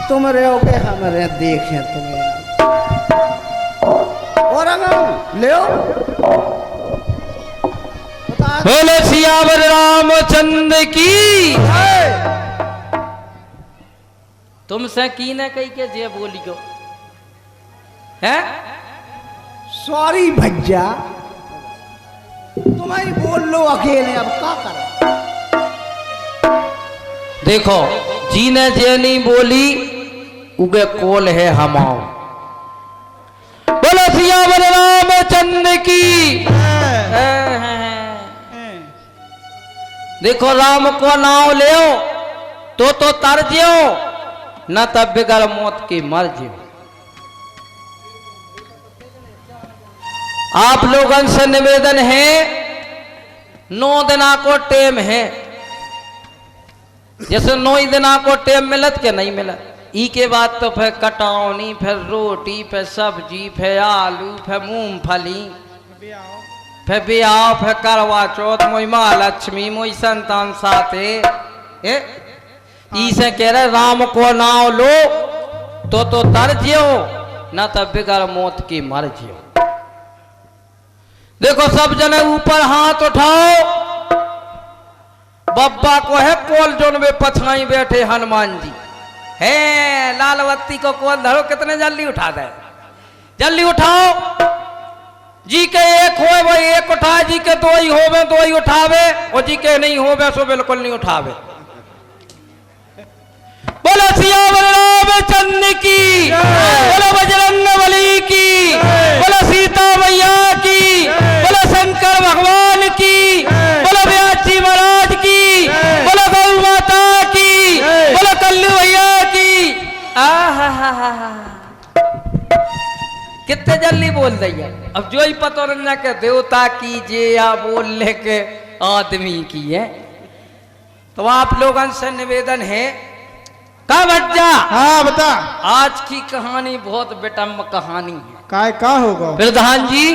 तुम रहोगे हमारे देखें तुम्हें और ले बोले सियावर रामचंद्र की। तुमसे की न कही के जे बोलियो है। सॉरी भज्जा तुम्हारी बोल लो अकेले अब क्या करो। देखो जी ने जे नहीं बोली उगे कोल है हमाओ। बोलो सियावर रामचंद्र की। देखो राम को नाव ले तो तर जियो न तब बिगड़ मौत की मर जियो। आप लोगों से निवेदन है 9 दिना को टेम है। जैसे 9 दिना को टेम मिलत के नहीं मिलत। ई के बाद तो फिर कटौनी फिर रोटी फिर सब्जी फिर आलू फिर मूंगफली फिर ब्याह फिर करवा चौथ मोई महालक्ष्मी मोई संतान साथे। इसे कह रहे राम को नाव लो तो तर जियो न तब बिगड़ मौत की मर जियो। देखो सब जने ऊपर हाथ उठाओ। बब्बा को है कोल जोन में पछाई बैठे हनुमान जी है। लाल बत्ती को कोल धरो कितने जल्दी उठा दे। जल्दी उठाओ। जी के एक हो वो एक उठाए जी के 2 ही होवे 2 ही उठावे और जी के नहीं होवे सो बिल्कुल नहीं उठावे। बोलो सियावर रामचंद्र की। बोलो बजरंगबली की। बोलो सीता मैया की। बोलो शंकर भगवान की। बोलो व्यासी महाराज की। बोलो गौ माता की। बोलो कल्लू भैया की। कितने जल्दी बोल दिया। अब जो ही पता न के देवता की जे या बोलने के आदमी की है। तो आप लोगों से निवेदन है का बच्चा। हाँ बता। आज की कहानी बहुत बेटम्ब कहानी है। का होगा प्रधान जी।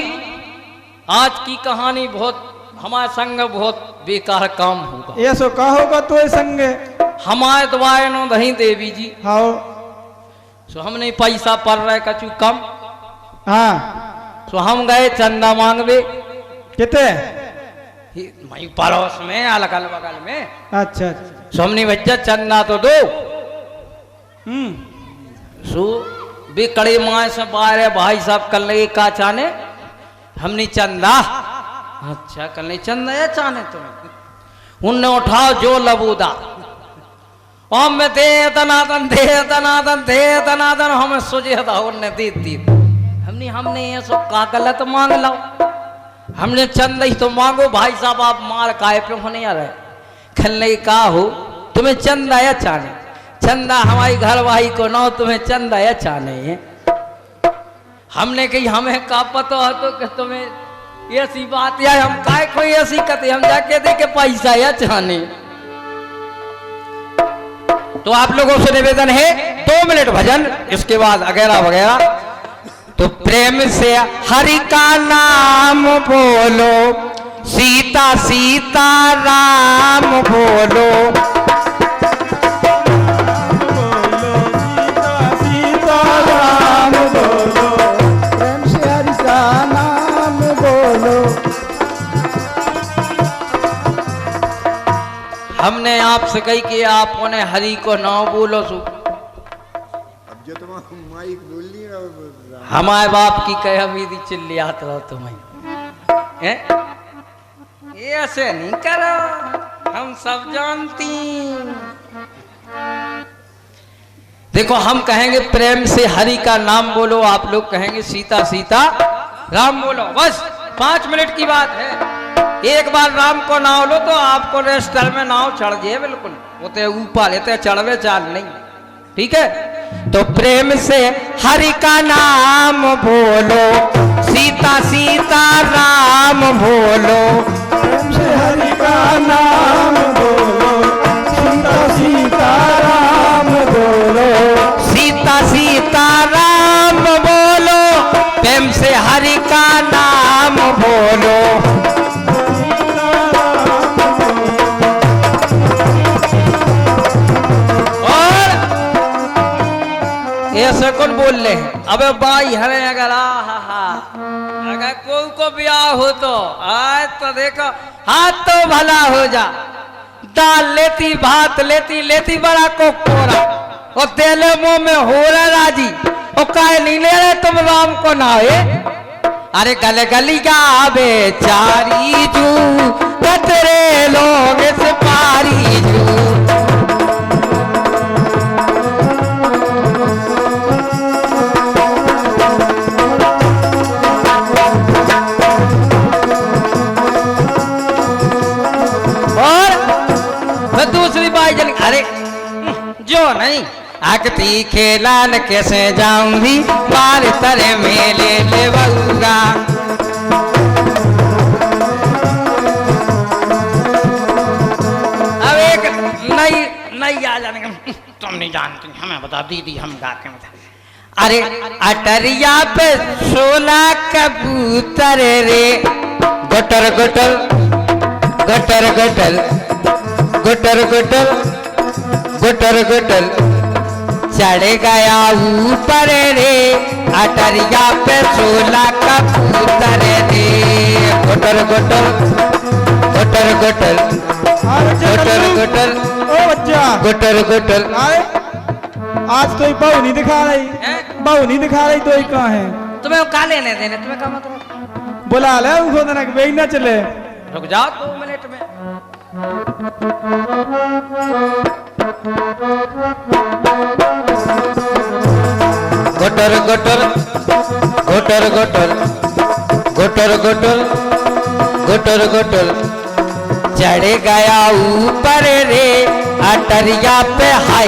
आज की कहानी बहुत हमारे संग बहुत बेकार काम होगा। ये सो का होगा तो संगे हमारे द्वारे नो दही देवी जी। हाँ सो हम नहीं पैसा पड़ रहा कछु कम। हाँ सो हम गए चंदा मांगवे। कितने वही पड़ोस में अलगल बगल में। अच्छा सो हमने बच्चा चंदा तो दो। सो बिकड़ी माँ से बाहर भाई साहब कल लगे का चाने हमने चंदा। अच्छा कल नहीं चंदा या चाने तुम्हें उनने उठाओ जो लबूदा और मैं दे दनादन दे दनादन दे दनादन हमें सोचे था उनने दी दी। हमने ये सब का गलत मांग लो। हमने चंदा ही तो मांगो भाई साहब आप मार काय पे होने आ रहे। खलने का हो तुम्हें चंदा या चाने। चंदा हमारी घरवाही को ना तुम्हें चंदा या चाने है। हमने कही हमें का पता हो तो कि तुम्हें ऐसी बात या हम काय कोई ऐसी कहते हम जाके दे के पैसा या चाने। तो आप लोगों से निवेदन है 2 मिनट भजन इसके बाद वगैरह वगैरह। तो प्रेम से हरि का नाम बोलो सीता सीता राम बोलो। हमने आपसे कही कि आप उन्हें हरि को नाम बोलो सु। अब जो तुम माइक बोल ली हमारे बाप की कह अमीरी चिल्ली आत रहो तुम्हें। ऐसे नहीं करो हम सब जानती। देखो हम कहेंगे प्रेम से हरि का नाम बोलो। आप लोग कहेंगे सीता सीता राम बोलो। बस 5 मिनट की बात है। एक बार राम को नाव लो तो आपको रेस्टर में नाव चढ़ जाए बिल्कुल। वो तो ऊपर लेते चढ़वे चाल नहीं। ठीक है तो प्रेम से हरि का नाम बोलो सीता सीता राम बोलो। प्रेम से हरि का नाम बोलो सीता सीता राम बोलो। सीता सीता राम बोलो प्रेम से हरि का नाम बोलो। ऐसे कौन बोल ले? अबे बाई हरे अगर अगर कोई को ब्याह हो तो आज तो देखो हाथ तो भला हो जा। दाल लेती भात लेती लेती बड़ा को कोरा और तेले मुंह में हो रहा राजी और काय नहीं ले रहे तुम राम को नावे। अरे गले गली का बेचारी जू कतरे लोग से पारी जू। दूसरी बाई जन अरे जो नहीं आकती खेलान कैसे जाऊंगी बार तरे मेले ले बऊगा। अब एक नई आ जाने तुम नहीं जानती हमें बता दीदी हम गाते हैं। अरे अटरिया पे सोना कबूतर रे गटर गटर गटर गटर गुटर गुटर गुटर गुटर चढ़ गया ऊपर रे अटरिया पे सोला कबूतर रे गुटर गुटर गुटर गुटर गुटर गुटर ओ बच्चा गुटर गुटर। आज तो बहू नहीं दिखा रही, बहू नहीं दिखा रही तो कहाँ है? तुम्हें का लेने देने तुम्हें का मतलब? बुला ले उसको देना कि वही ना चले। रुक जाओ 2 मिनट में। गुटर गुटर गुटर गुटर गुटर गुटर गुटर गुटर चढ़ गया ऊपर रे अटरिया पे हाय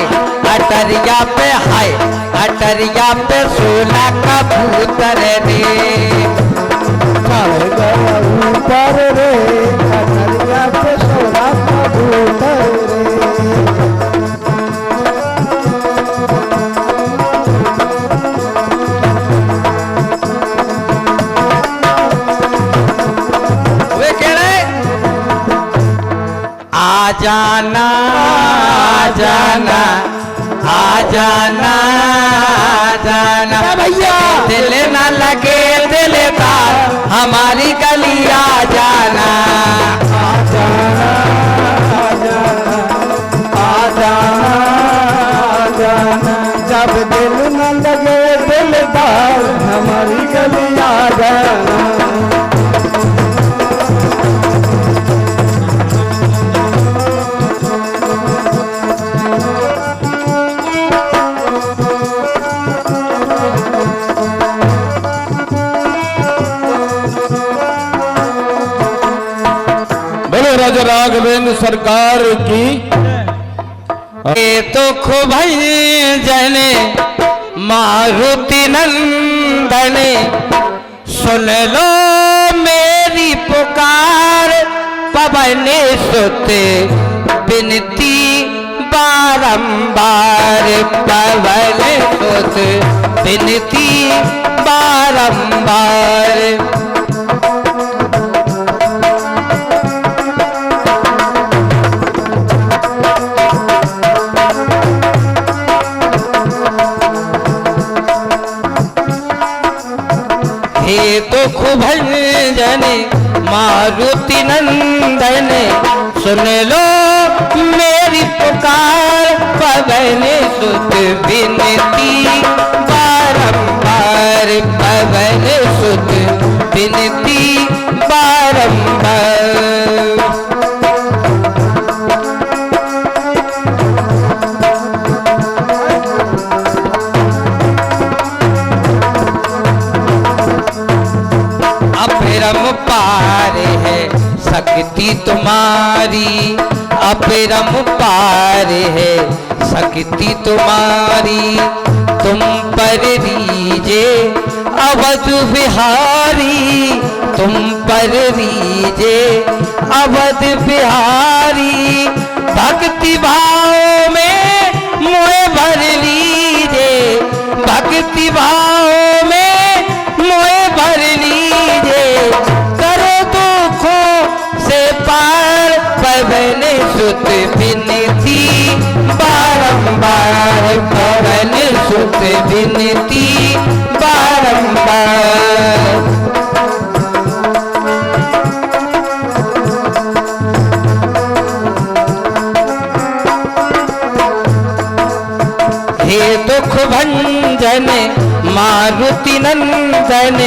अटरिया पे हाय अटरिया पे सोना कबूतर रे चढ़ गया ऊपर रे अटरिया पे सोना कबूतर रे। वे कह रहे आ जाना आ जाना आ जाना आ जाना भैया दिल ना लगे दिलदार हमारी गली आ जाना आ जाना आ जाना आ जाना आ जाना जब दिल न लगे दिलदार हमारी गली आ जाना। राजा राघवेंद्र सरकार की। ये तो खूब जने मारुति नंदने सुन लो मेरी पुकार पवन सुते बिनती बारंबार पवन सुते बिनती बारंबार। हे तो खूब जने मारुति नंदने सुन लो मेरी पुकार पवन सुत बिनती बारंबार पवन सुत बिनती बारंबार। पार है शक्ति तुम्हारी अपरम पार है शक्ति तुम्हारी तुम पर रीजे अवध बिहारी तुम पर रीजे अवध बिहारी भक्ति भाव में मोह भर लीजे भक्ति भाव में मोह भर लीजे करो दुखों से पार पवन सुत बिनती बारंबार पवन सुत सुत विनती बारंबार। हे दुख भंजन मारुति नंदन,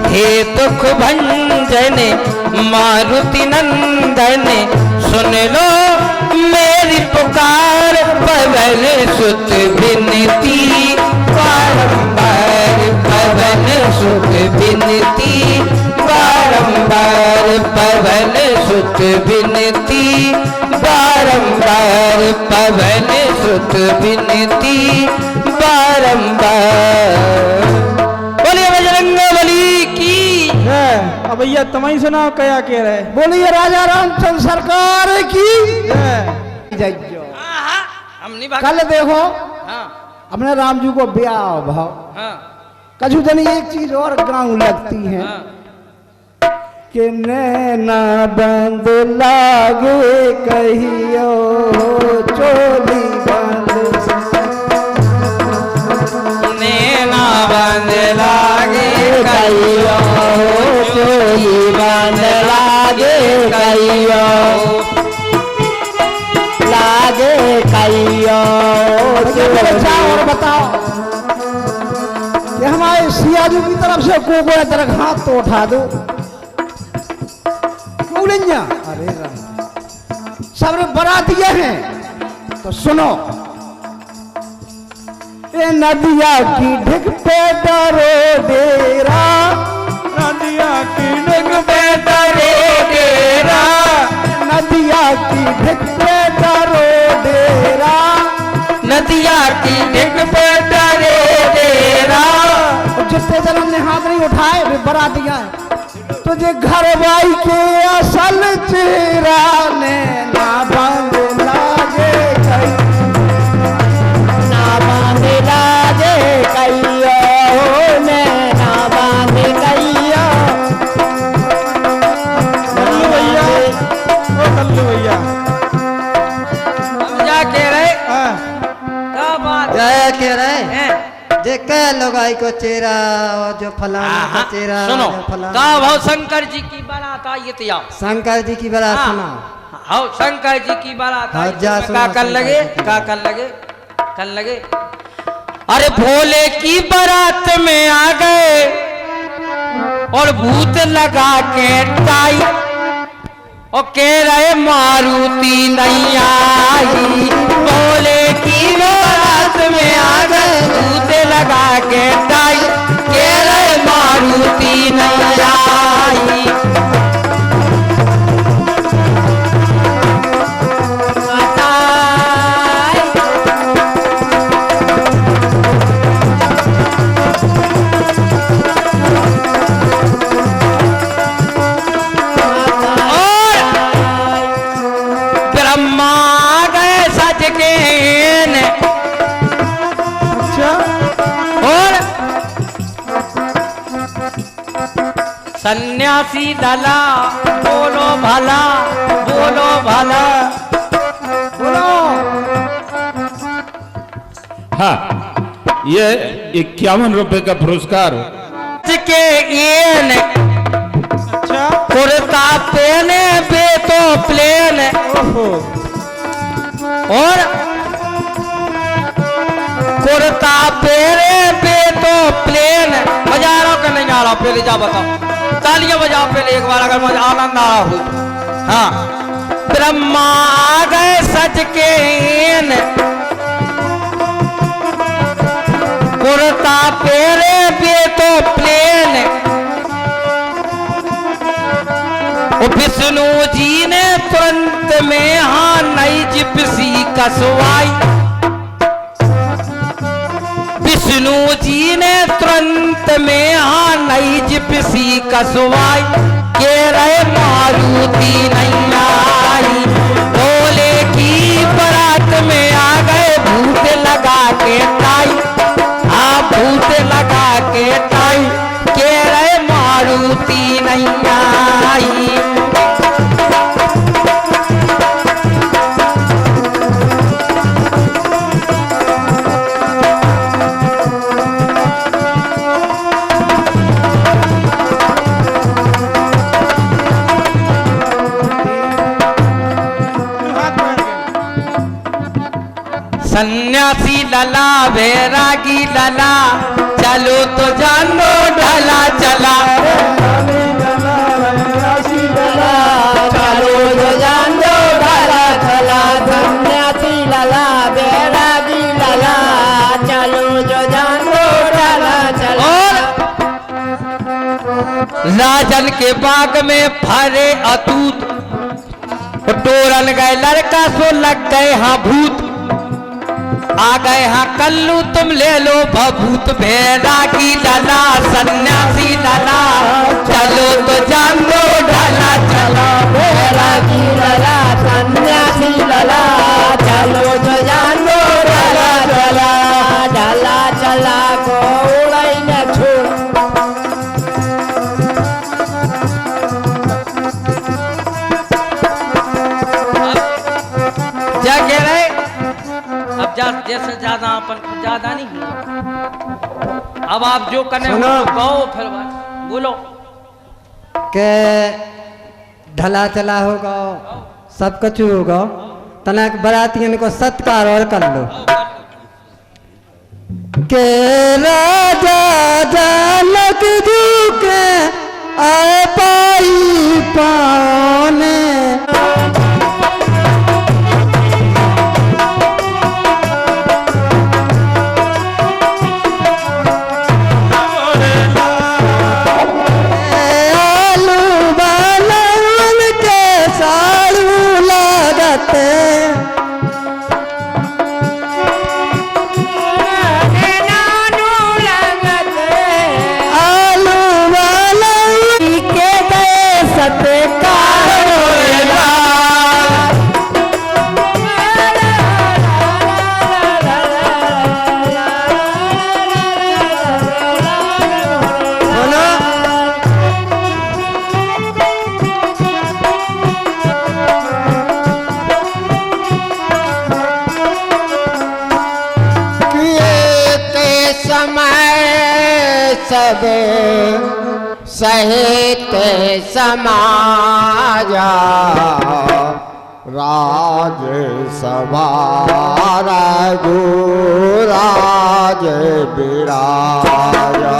हे दुख भंजन मारुति नंदन, सुन लो मेरी पुकार पवन सुत विनती बारंबार, पवन सुत विनती बारंबार, पवन सुत विनती बारंबार, पवन सुत विनती बारंबार। बोलिए बजरंगबली की। अब भैया तुम ही सुनाओ क्या कह रहे। बोलिए राजा रामचंद्र सरकार की जय। हम नहीं भाग। कल देखो हाँ अपने राम जी को ब्याह भाव हाँ कछु जनी एक चीज और गाँव लगती है हाँ। कि नैना बंद लागे कहियो चोली बंद, नैना बंद लागे कहियो चोली बंद लागे कहियो, लागे कहियो। अच्छा और बताओ कि हमारे सियाजू की तरफ से को तरह हाथ तो उठा दो। अरे राम सब बरातियां हैं तो सुनो। ए नदिया की ढिग पे डरो डेरा, नदिया की ढिग पे डरो डेरा, नदिया की ढिग पे डरो डेरा, नदिया की ढिग पे डरे डेरा। जितने जन ने हाथ नहीं उठाए वे बरातियां हैं। तुझे घर बाई के असल चेहरा ने ना बांध लागे कई, ना बांध लागे कईयो ने ना बांध कईयो। कल्लू भैया, ओ कल्लू भैया। हम क्या कह रहे? हाँ, क्या बात क्या कह रहे है? जे कह लोगाई को चेहरा और जो फलाना का चेहरा सुनो जो फलाना। का भाव शंकर जी की बारात आई थी आओ। शंकर जी की बारात सुना। हाँ शंकर जी की बारात आई। जा तुम्हें सुना का कर शंकर लगे जी की का कर लगे कर लगे। अरे भोले की बारात में आ गए और भूत लगा के टाई और कह रहे मारुति नहीं आई। भोले की बारात में आ गए भूत लगा के टाई, कह रहे मारुति नहीं आई। ब्रह्मा गए सज के अच्छा और सन्यासी दला बोलो भला बोलो भला बोलो हाँ, ये 51 रुपए का पुरस्कार। के एन अच्छा। कुर्ता पहने बे तो प्लेन ओहो और कुर्ता पहने बे तो प्लेन। मजा आ रहा हो कि नहीं आ रहा? पहले जा बताओ, तालियां बजाओ पहले एक बार अगर मजा आनंद आ रहा हो। हाँ ब्रह्मा आ गए सज के एन, कुर्ता पहने बे तो प्लेन। विष्णु जी ने तुरंत में हाँ नई जिप्सी कसवाई। विष्णु जी ने तुरंत में हाँ नई जिप्सी कसवाई, कह रहे मारुति नहीं आई। भोले की बारात में आ गए भूत लगा के टाई, हाँ भूत लगा के टाई, कह रहे मारुति नहीं आई। सन्यासी लला बैरागी लला चलो तो जानो ढला चला चलो जो जान दो ढला चला सन्यासी लला बैरागी लला चलो जो जान दो ढला चला। और राजन के बाग में फरे अतूत टोरन गए लड़का सो लग गए हाँ भूत आ गए हाँ कल्लू तुम ले लो भभूत बैरागी लला सन्यासी लला चलो तो जान दो ढला चला बैरागी लला सन्यासी लला चलो जो जान दो ढला चला ढला चला को उड़ाई न छोड़। क्या कह रहे अब जैसे ज्यादा अपन ज्यादा नहीं हुआ अब आप जो करने सुनो। कहो फिर बोलो के ढला चला होगा सब कुछ होगा तनक बरातियन को सत्कार और कर लो के राजा जनक जी के आए पाई पाने आलू बालन के साड़ू लागते आलू बालन के गए सत्कार होएगा। सुनो किए समय सब सहित समाजा राज सभा रघु राज बिराजा